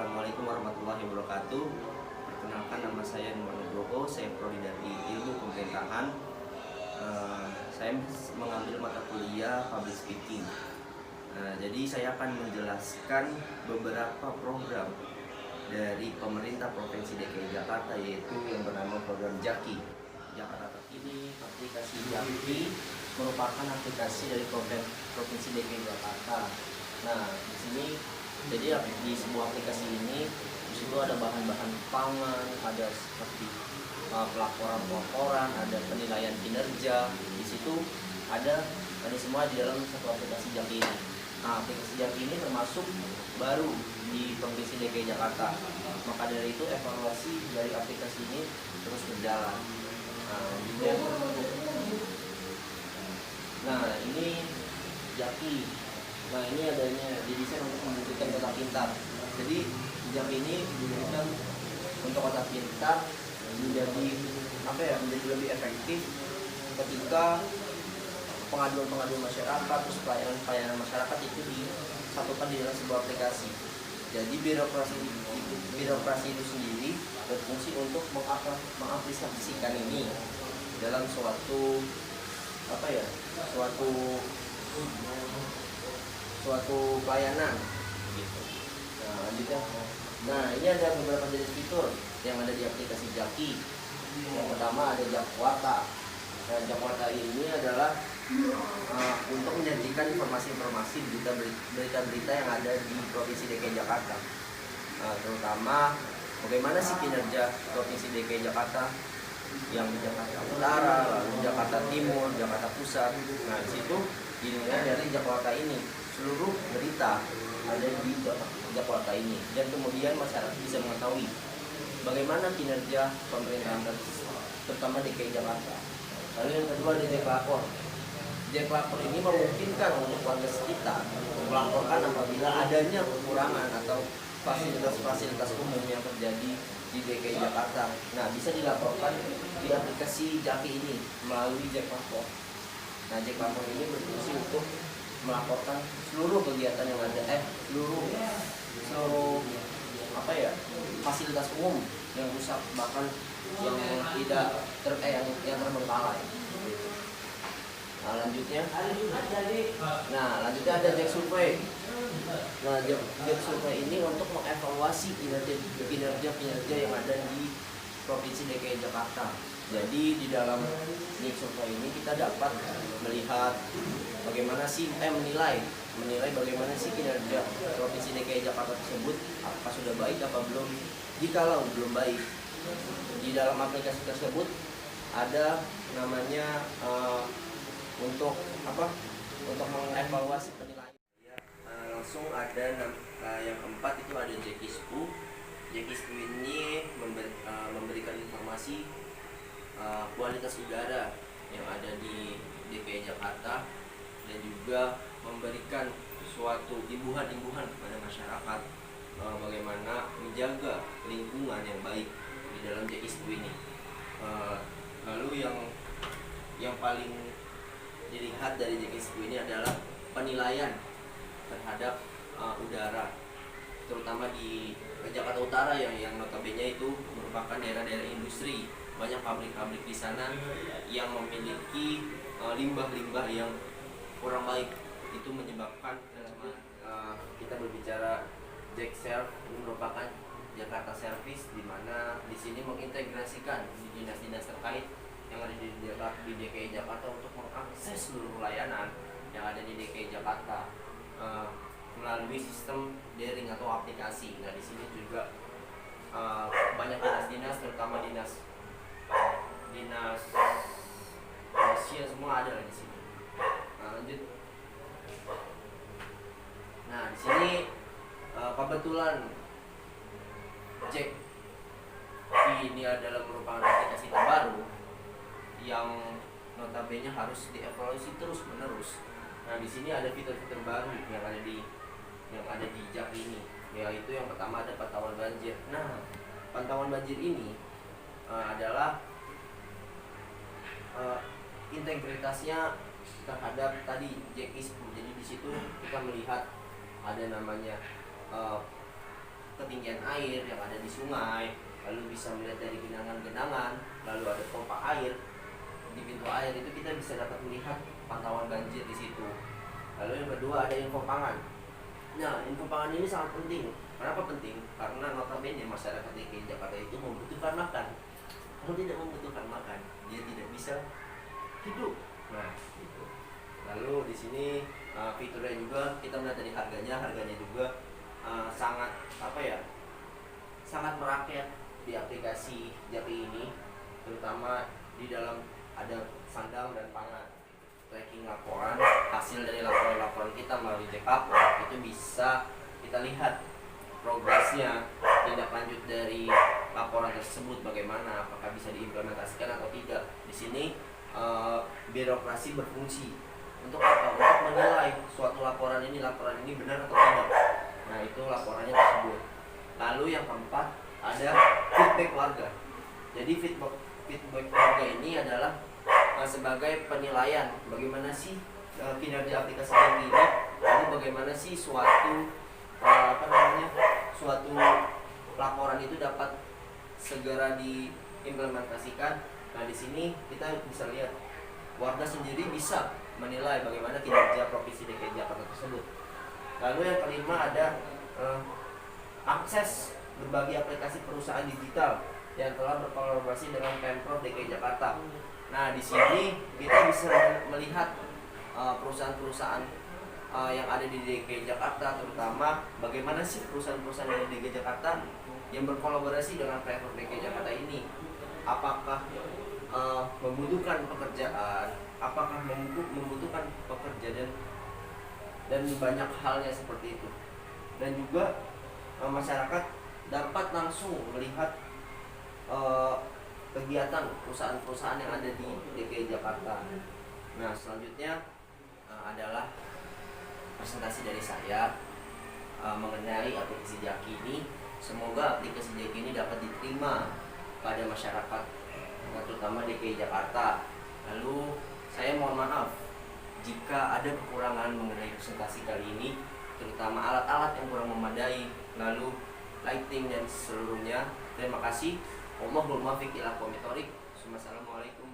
Assalamualaikum warahmatullahi wabarakatuh. Perkenalkan, nama saya Nur Nugroho, saya prodi dari Ilmu Pemerintahan. Saya mengambil mata kuliah Public Speaking. Jadi saya akan menjelaskan beberapa program dari pemerintah Provinsi DKI Jakarta, yaitu yang bernama program JAKI. Jakarta ini aplikasi JAKI merupakan aplikasi dari Provinsi DKI Jakarta. Nah, di sini jadi di sebuah aplikasi ini di situ ada bahan-bahan pangan, ada seperti pelaporan, ada penilaian kinerja. Di situ ada semua di dalam satu aplikasi JAKI ini. Nah, aplikasi JAKI ini termasuk baru di Provinsi DKI Jakarta. Maka dari itu evaluasi dari aplikasi ini terus berjalan. Nah, ini JAKI. Nah, ini adanya didesain untuk mewujudkan kota pintar. Jadi JAKI ini diberikan untuk kota pintar menjadi menjadi lebih efektif ketika pengaduan masyarakat, terus pelayanan masyarakat itu disatukan di dalam sebuah aplikasi. Jadi birokrasi itu sendiri berfungsi untuk mengaplikasikan ini dalam suatu pelayanan gitu. Nah, lanjutnya. Nah, ini ada beberapa jenis fitur yang ada di aplikasi JAKI. Yang pertama ada Jakwarta. Nah, Jakwarta ini adalah untuk menyajikan informasi-informasi berita-berita yang ada di Provinsi DKI Jakarta. Terutama bagaimana sih kinerja Provinsi DKI Jakarta yang di Jakarta Utara, lalu Jakarta Timur, Jakarta Pusat. Nah, di situ dinilai dari Jakwarta ini. Seluruh berita ada di Jakwarta ini, dan kemudian masyarakat bisa mengetahui bagaimana kinerja pemerintahan terutama DKI Jakarta. Lalu yang kedua ada Jaklapor. Jaklapor ini memungkinkan untuk warga sekitar melaporkan apabila adanya kekurangan atau fasilitas-fasilitas umum yang terjadi di DKI Jakarta. Nah, bisa dilaporkan di aplikasi JAKI ini melalui Jaklapor. Nah, Jaklapor ini berfungsi untuk melaporkan seluruh kegiatan yang ada, seluruh fasilitas umum yang rusak, bahkan yang tidak yang terbengkalai. Nah, lanjutnya ada Jack Survey. Nah, Jack Survey ini untuk mengevaluasi kinerja yang ada di Provinsi DKI Jakarta. Jadi di dalam Jack Survey ini kita dapat melihat bagaimana sih menilai bagaimana sih kinerja Provinsi DKI Jakarta tersebut, apakah sudah baik apa belum. Jikalau belum baik, di dalam aplikasi tersebut ada namanya untuk mengevaluasi penilaian. Langsung ada yang keempat itu ada Jakispu. Jakispu ini memberikan informasi kualitas udara yang ada di DKI Jakarta, dan juga memberikan suatu imbuhan kepada masyarakat bagaimana menjaga lingkungan yang baik di dalam Jakispu ini. Lalu yang paling dilihat dari Jakispu ini adalah penilaian terhadap udara, terutama di Jakarta Utara yang notabene itu merupakan daerah-daerah industri. Banyak pabrik-pabrik di sana yang memiliki limbah-limbah yang kurang baik. Itu menyebabkan kita berbicara JAKServe, ini merupakan Jakarta Service, di mana di sini mengintegrasikan dinas-dinas terkait yang ada di DKI Jakarta untuk mengakses seluruh layanan yang ada di DKI Jakarta melalui sistem daring atau aplikasi. Nah, di sini juga banyak dinas-dinas, terutama dinas Asia semua ada di sini. Lanjut. Nah, di sini kebetulan Jack ini adalah merupakan aplikasi terbaru yang notabene harus dievaluasi terus menerus. Nah, di sini ada fitur-fitur baru yang ada di JAKI ini, yaitu yang pertama ada pantauan banjir. Nah, pantauan banjir ini adalah integritasnya terhadap tadi Jakispu. Jadi di situ kita melihat ada namanya ketinggian air yang ada di sungai, lalu bisa melihat dari genangan-genangan, lalu ada pompa air di pintu air, itu kita bisa dapat melihat pantauan banjir di situ. Lalu yang kedua ada info pangan. Nah, info pangan ini sangat penting. Kenapa penting? Karena notabene masyarakat DKI Jakarta itu membutuhkan makan. Kalau tidak membutuhkan makan, dia tidak bisa hidup. Nah, gitu. Lalu di sini fiturnya juga kita melihat dari harganya juga sangat sangat merakyat di aplikasi Jaki ini, terutama di dalam ada sandang dan pangan. Tracking laporan, hasil dari laporan kita melalui Jekapor itu bisa kita lihat progresnya, tindak lanjut dari laporan tersebut bagaimana, apakah bisa diimplementasikan atau tidak. Di sini birokrasi berfungsi untuk apa? Untuk menilai suatu laporan ini benar atau tidak. Nah, itu laporannya tersebut. Lalu yang keempat ada feedback warga. Jadi feedback warga ini adalah sebagai penilaian bagaimana sih kinerja aplikasi ini, lalu bagaimana sih suatu laporan itu dapat segera diimplementasikan. Nah, di sini kita bisa lihat warga sendiri bisa menilai bagaimana kinerja Provinsi DKI Jakarta tersebut. Lalu yang kelima ada akses berbagai aplikasi perusahaan digital yang telah berkolaborasi dengan Pemprov DKI Jakarta. Nah, di sini kita bisa melihat perusahaan-perusahaan yang ada di DKI Jakarta, terutama bagaimana sih perusahaan-perusahaan di DKI Jakarta yang berkolaborasi dengan Pemprov DKI Jakarta ini. Apakah membutuhkan pekerjaan, apakah membutuhkan pekerja dan banyak halnya seperti itu. Dan juga masyarakat dapat langsung melihat kegiatan perusahaan-perusahaan yang ada di DKI Jakarta. Nah, selanjutnya adalah presentasi dari saya mengenai aplikasi Jaki ini. Semoga aplikasi Jaki ini dapat diterima pada masyarakat, terutama DKI Jakarta. Lalu saya mohon maaf jika ada kekurangan mengenai presentasi kali ini, terutama alat-alat yang kurang memadai, lalu lighting dan seluruhnya. Terima kasih. Wallahul muwaffiq ila aqwamit thoriq. Wassalamualaikum